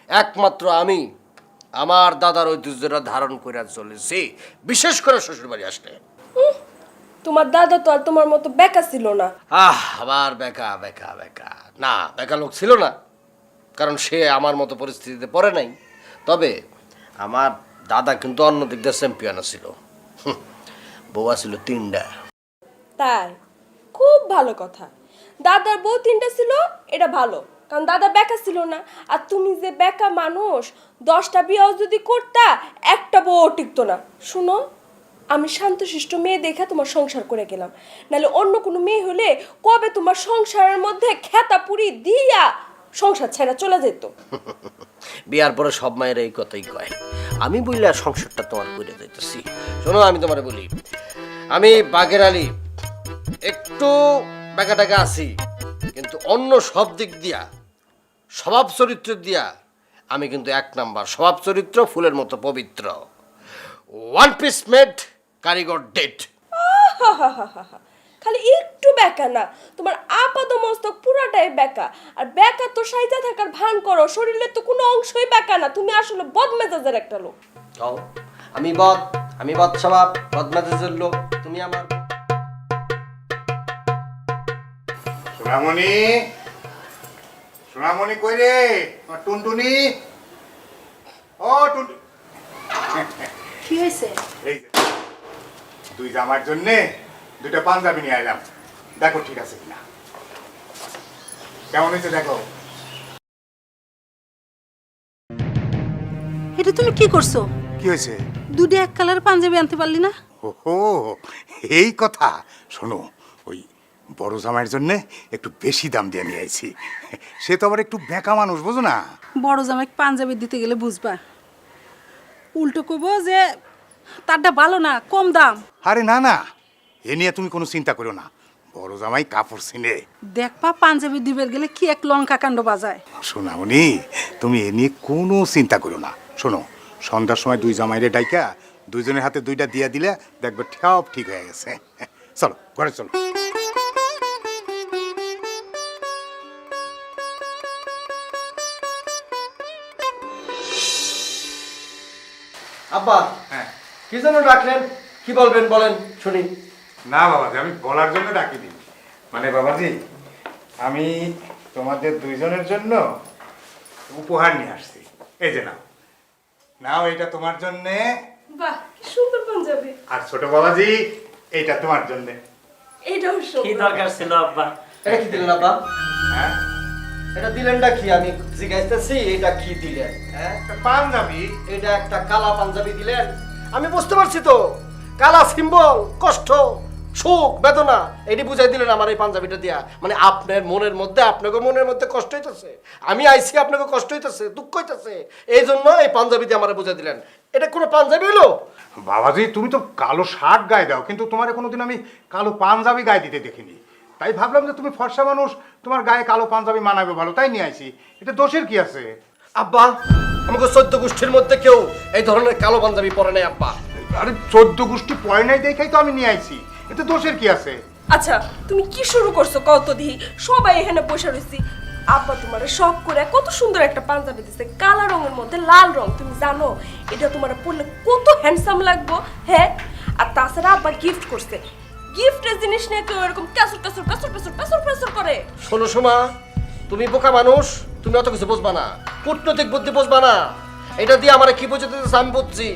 একমাত্র আমি আমার দাদার ঐতিহ্যটা ধারণ করে চলেছি, বিশেষ করে শ্বশুরবাড়ি আসলে। তোমার দাদা তো আর তোমার মতো বেকা ছিল না। আবার বেকা বেকা বেকা না, বেকা লোক ছিল না, কারণ সে আমার মতো পরিস্থিতিতে পড়ে নাই। তবে আমার দাদা কিন্তু অন্য দিক দিয়ে চ্যাম্পিয়ন ছিল। বউ ছিল 3টা। তাই? খুব ভালো কথা। দাদার বউ 3টা ছিল, এটা ভালো, কারণ দাদা বেকা ছিল না। আর তুমি যে বেকা মানুষ, 10টা বিয়েও যদি করতা, একটা বউ টিকতো না। শুনো, আমি শান্তশিষ্ট মেয়ে দেখে তোমার সংসার করে গেলাম, নাহলে অন্য কোনো মেয়ে হলে কবে তোমার সংসারের মধ্যে খেতা পুরি দিয়া সংসার ছেড়ে চলে যেত। বিয়ার পরে সব মায়ের এই কথাই কয়। আমি বললে সংসারটা তোমার করে দিতেছি। শোনো, আমি তোমার বলি, আমি বাঘের আলী একটু বেকা টাকা আছি, কিন্তু অন্য সব দিক দিয়া, স্বভাব চরিত্র দিয়া আমি কিন্তু 1 নাম্বার। স্বভাব চরিত্র ফুলের মতো পবিত্র। 1 পিস মেড, কারিগর ডেট। খালি একটু বেকা না, তোমার আপাত মস্তক পুরাটাই বেকা। আর বেকা তো সাইজা থাকার ভান করো, শরীরের তো কোনো অংশই বেকা না। তুমি আসলে বদমেজাজের একটা লোক। আমি বদ স্বভাব, বদমেজাজের লোক। তুমি আমার সোনামণি কই রে? আমার টুনটুনি, ও টুনটুনি। কি হয়েছে? এই যে, তুই জামার জন্যে 2টা পাঞ্জাবি নিয়ে এলাম, দেখো ঠিক আছে কিনা। কেমন হয়েছে দেখো। এটা তুমি কি করছো? কি হয়েছে? 2টা এক কালার পাঞ্জাবি আনতে পারলি না? ওহো, এই কথা। শোনো, ওই বড় জামাইয়ের জন্য একটু বেশি দাম দিয়ে নিয়ে আইছি। সে তো আবার একটু বেঁকা মানুষ, বুঝো না? বড় জামাই পাঞ্জাবি দিতে গেলে বুঝবা, উল্টো কইব যে তারটা ভালো না, কম দাম। আরে না না, এ নিয়ে তুমি কোনো চিন্তা করো না। বড় জামাই কাপড় চিনে। দেখবা পাঞ্জাবি দিবের গেলে কি এক লঙ্কা কাণ্ড বাজায়। শোনামনি, তুমি এ নিয়ে কোনো চিন্তা করো না। শোনো, সন্ধ্যার সময় 2 জামাইরে ডাইকা 2জনের হাতে 2টা দিয়া দিলে দেখবে সব ঠিক হয়ে গেছে। চলো ঘরে চলো। আব্বা, হ্যাঁ। কি জন্য ডাকলেন? কি বলবেন বলেন শুনি। না বাবাজি, আমি বলার জন্য ডাকিনি। মানে বাবাজি, আমি তোমাদের 2জনের জন্য উপহার নিয়ে আসছি। এই যে নাও, নাও, এটা তোমার জন্যে। বাহ, কি সুন্দর পাঞ্জাবি। আর ছোট বাবাজি, এইটা তোমার জন্যে। এইটাও কি সুন্দর। দরকার ছিল আব্বা? এটা কি দিলেন আব্বা? হ্যাঁ, এটা দিলেনটা কি? আমি জিজ্ঞাসতেছি এটা কি দিলেন? হ্যাঁ, একটা পাঞ্জাবি। এটা একটা কালা পাঞ্জাবি দিলেন। আমি বুঝতে পারছি তো, কালা সিম্বল, কষ্ট, সুখ, বেদনা, এটি বুঝাই দিলেন আমার এই পাঞ্জাবিটা দিয়া। মানে আপনার মনের মধ্যে, আপনাকে মনের মধ্যে কষ্ট হইতেছে, আমি আইছি আপনাকে কষ্ট হইতেছে, দুঃখ হইতেছে, এই জন্য এই পাঞ্জাবি দিয়ে আমার বুঝাই দিলেন। এটা কোনো পাঞ্জাবি হলো? বাবাজি তুমি তো কালো শার্ট গায়ে দাও, কিন্তু তোমার কোনোদিন আমি কালো পাঞ্জাবি গায়ে দিতে দেখিনি। তাই ভাবলাম যে তুমি ফর্সা মানুষ, তোমার গায়ে কালো পাঞ্জাবি মানাবে ভালো, তাই নিয়ে আইছি। এটা দোষের কি আছে? আব্বা, আমাকে 14 গোষ্ঠীর মধ্যে কেউ এই ধরনের কালো পাঞ্জাবি পরে নাই আব্বা। আরে 14 গোষ্ঠী পয় নাই দেখাই তো আমি নিয়ে আইছি, এটা দোষের কি আছে? আচ্ছা তুমি কি শুরু করছো কত দিহি? সবাই এখানে বসে রইছি, আব্বা তোমার শখ করে কত সুন্দর একটা পাঞ্জাবি দিছে, কালো রঙের মধ্যে লাল রং। তুমি জানো এটা তোমার পরলে কত হ্যান্ডসাম লাগবো? হ্যাঁ, আর তাছাড়া আব্বা গিফট করছে। গিফটের জিনিস নিয়ে কেউ এরকম কাসুর কাসুর কাসুর কাসুর কাসুর কাসুর করে? শোনো সোমা, তুমি বোকা মানুষ, তুমি অত কিছু বুঝবা না, কূটনৈতিক বুদ্ধি বুঝবা না। এটা দিয়ে আমার কি বুঝতে দিতেছে আমি বুঝছি,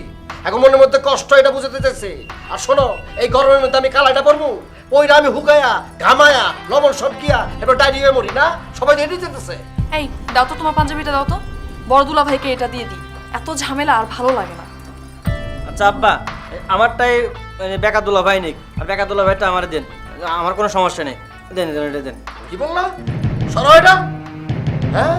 এখন মনের মধ্যে কষ্ট এটা বুঝতে দিতেছে। আর শোনো, এই গরমের মধ্যে আমি কালাইটা পরবো, ওইটা আমি হুকায়া ঘামায়া লবণ সব গিয়া এবার ডাইরি হয়ে মরি না? সবাই রেডি যেতেছে। এই দাও তো তোমার পাঞ্জাবিটা দাও তো, বড় দুলা ভাইকে এটা দিয়ে দিই, এত ঝামেলা আর ভালো লাগে না। আচ্ছা আব্বা, আমারটাই বেকা দুলা ভাই নিক, আর বেকা দুলা ভাইটা আমার দেন, আমার কোনো সমস্যা নেই, দেন দেন এটা দেন। কি বললা? সরো এটা। হ্যাঁ,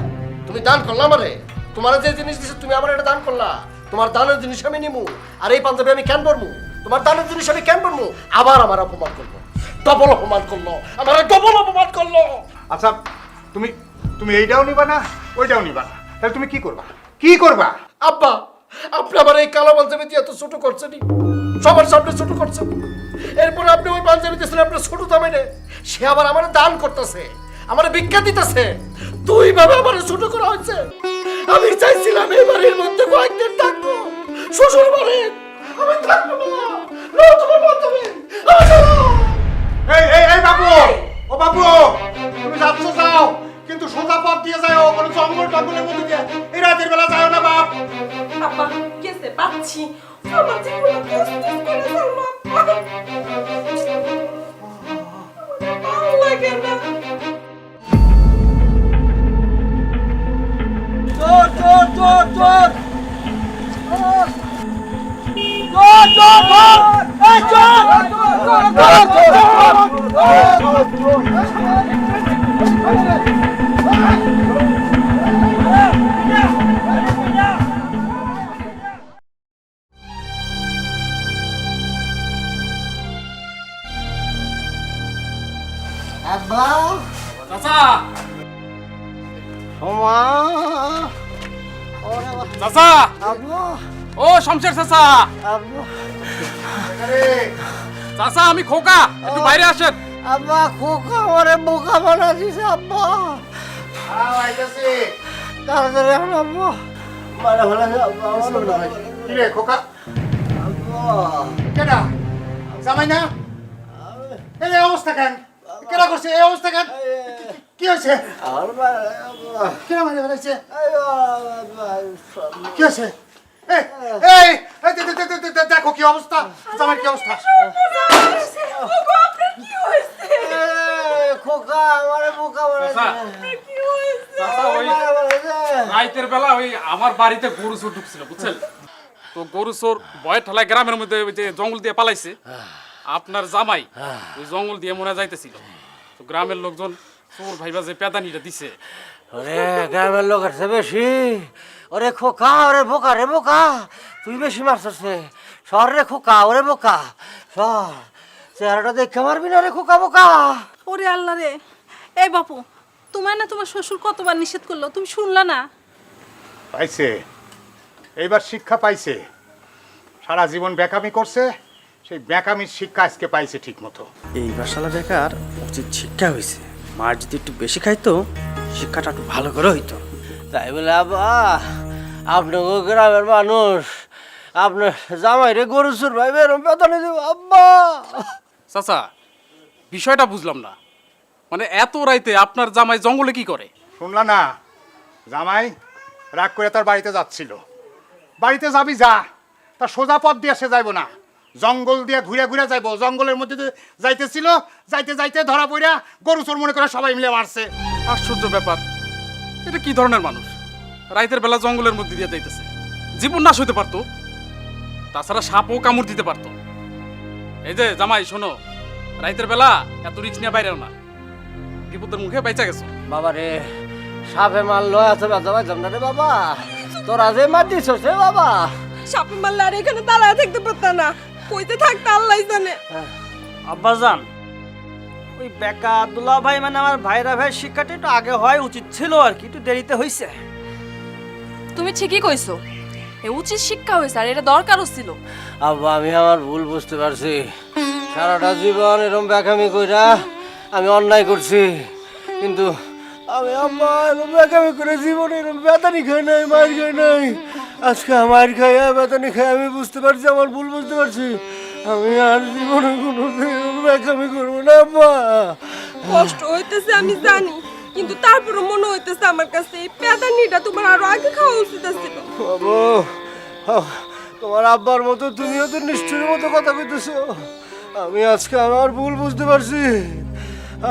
তুমি দান করলা আমারে, তোমার যে জিনিস দিছে তুমি আমার এটা দান করলা, তোমার দানের জিনিস আমি নিমু, আর এই পাঞ্জাবি আমি কেন পরমু? তোমার দানের জিনিস আমি কেন পরমু? আবার আমার অপমান করলো, ডবল অপমান করলো, আমার ডবল অপমান করলো। আচ্ছা তুমি তুমি এইটাও নিবা না, ওইটাও নিবা না, তাহলে তুমি কি করবা? কি করবা? আব্বা, আপনি আমার এই কালো পাঞ্জাবি দিয়ে এত ছোট করছেনই, সবার সামনে ছোট করছেন। এরপরে আপনি ওই পাঞ্জাবি দিয়েছেন আপনার ছোট দামে নে, সে আবার আমার দান করতেছে, আমার ভিক্ষা দিতেছে, দুই ভাবে আমার ছোট করা হয়েছে। আমি চাইছিলাম এই বাড়ির মধ্যে কয়েকদিন থাকবো, শ্বশুর বাড়ি আমি থাকবো না। নাও তোমার পাঞ্জাবি, এই এই এই বাবু, ও বাবু, তুমি যাচ্ছ যাও, কিন্তু সোজা পথ দিয়ে যাও, কোনো জঙ্গল টঙ্গলের মধ্যে দিয়ে এই রাতের বেলা যাও না বাপ। আব্বা কেসে পাচ্ছি, আমার জীবনে কষ্ট করে চললো আব্বা, ভালো লাগে না। চোর চোর চোর চোর চোর চোর চোর এই চোর আব্বা, চাচা সোমা, চাচা, আব্বা, ও শমশের চাচা, আব্বা, চাচা আমি খোকা, একটু বাইরে আসেন। আব্বা, খোকা আমারে বোকা বানা দিছে আব্বা, আইতাছি। তাড়াতাড়ি এখন আব্বা, মারা ফেলা আব্বা, কি রে খোকা? আব্বা, কেডা? জামাই না? এই অবস্থা কেন? কেডা করছে এই অবস্থা কেন? কি হয়েছে? আমার মারা আব্বা, কেডা মারে ফেলাইছে? আব্বা, কি হয়েছে? এই এই এই দেখো কি অবস্থা, জামাই কি অবস্থা? ওগো, আপনার কি হয়েছে? খোকা আমারে বোকা বানা চাচা, দিছে, কি হয়েছে? চাচা ওই মারা ফেলাইছে। রাইতের বেলা ওই আমার বাড়িতে গরু চোর ঢুকছিল বুঝছেন, তো গরু চোর ভয় ঠেলায় গ্রামের মধ্যে ওই যে জঙ্গল দিয়ে পালাইছে। আপনার জামাই ওই জঙ্গল দিয়ে মনে যাইতেছিল, তো গ্রামের লোকজন চোর ভাইবা যে পেদানিটা দিছে। ওরে গ্রামের লোক আছে বেশি, ওরে খোকা, ওরে বোকা রে বোকা, তুই বেশি মারছিস রে, সর রে খোকা, ওরে বোকা সর, চেহারাটা দেখে মারবি না রে খোকা বোকা। ওরে আল্লাহ রে, এই বাপু, তোমার না তোমার শ্বশুর কতবার নিষেধ করলো, তুমি শুনলা না? পাইছে, এইবার শিক্ষা পাইছে। সারা জীবন বেকামি করছে, সেই বেকামির শিক্ষা আজকে পাইছে ঠিক মতো। এই বাসালা বেকার উচিত শিক্ষা হয়েছে, মার যদি একটু বেশি খাইতো শিক্ষাটা একটু ভালো করে হইতো। তাই বলে আব্বা, আপনাকে গ্রামের মানুষ আপনার জামাইরে গরু চুর ভাই বেরম পেতানি দেব আব্বা। চাচা বিষয়টা বুঝলাম না, মানে এত রাইতে আপনার জামাই জঙ্গলে কি করে? শুনলা না, জামাই রাগ করে তার বাড়িতে যাচ্ছিল। বাড়িতে যাবি যা, তার সোজা পথ দিয়ে সে যাইব না, জঙ্গল দিয়ে ঘুরে ঘুরে যাইব। জঙ্গলের মধ্যে দিয়ে যাইতেছিল, যাইতে যাইতে ধরা পড়া গরু চোর মনে করে সবাই মিলে মারছে। আশ্চর্য ব্যাপার, এটা কি ধরনের মানুষ? রাইতের বেলা জঙ্গলের মধ্যে দিয়ে যাইতেছে, জীবন নাশ হইতে পারতো, তাছাড়া সাপও কামড় দিতে পারতো। এই যে জামাই শোনো, রাইতের বেলা এত রিক্স নিয়ে বাইরেও না, বিপদের মুখে বাইচা গেছো। বাবা রে, সাপে মারলো এত ব্যথা পাইতাম না রে বাবা, তোরা যে মার দিছস রে বাবা, সাপে মারলে আর এখানে দাঁড়ায় থাকতে পারতাম না, কইতে থাকতে আল্লাহ জানে। আব্বাজান, ওই বেকা দুলা ভাই মানে আমার ভাইরা ভাই শিক্ষাটা একটু আগে হয় উচিত ছিল আর কি, একটু দেরিতে হয়েছে। তুমি ঠিকই কইছো, এ উচিত শিক্ষা হয়েছে আর এটা দরকারও ছিল। আব্বা আমি আমার ভুল বুঝতে পারছি, সারাটা জীবন এরকম বেকামি কইরা আমি অন্যায় করছি, কিন্তু আমি আম্মা এরকম বেকামি করে জীবনে এরকম বেতানি খাই নাই, মার খাই নাই। আজকে মার খাইয়া বেতানি খাই আমি বুঝতে পারছি, আমার ভুল বুঝতে পারছি। আমি আর জীবনে কোনো বেকামি করবো না আব্বা। কষ্ট হইতেছে আমি জানি, কিন্তু তারপরে মনে হইতেছে আমার কাছে এই পেদানিটা তোমার আরো আগে খাওয়া উচিত ছিল। বাবু, তোমার আব্বার মতো তুমিও তো নিষ্ঠুরের মতো কথা কইতেছো। আমি আজকে আমার ভুল বুঝতে পারছি,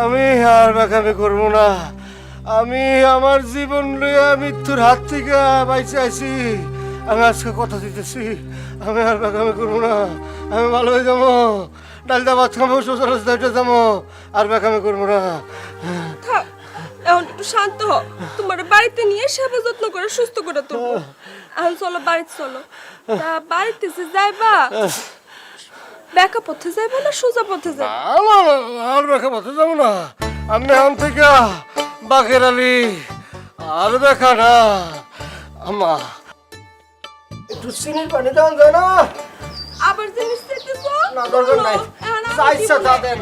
আমি আর বেকামি করবো না। আমি আমার জীবন লইয়া মৃত্যুর হাত থেকে বাইচে আছি। আমি আজকে কথা দিতেছি, আমি আর বেকামি করবো না। আমি ভালো হয়ে যাবো, ডালদা ভাত খাবো, শ্বশুর রাস্তায় যাবো, আর বেকামি করবো না। থাক, এখন একটু শান্ত হও, তোমার বাড়িতে নিয়ে সেবা যত্ন করে সুস্থ করে তুলবো। এখন চলো বাড়িতে চলো। তা বাড়িতে যে যাইবা, বেকা পথে যাইবা না সোজা পথে যাইবা? আর বেকা পথে যাবো না, আমি এখন থেকে বাকের আলী আর বেকা না। আম্মা একটু চিনির পানি দেওয়া যায় না? আবার জিনিস চাইতেছো? না দরকার নাই, এখন আমি যা ইচ্ছা দিব তা না। দেন।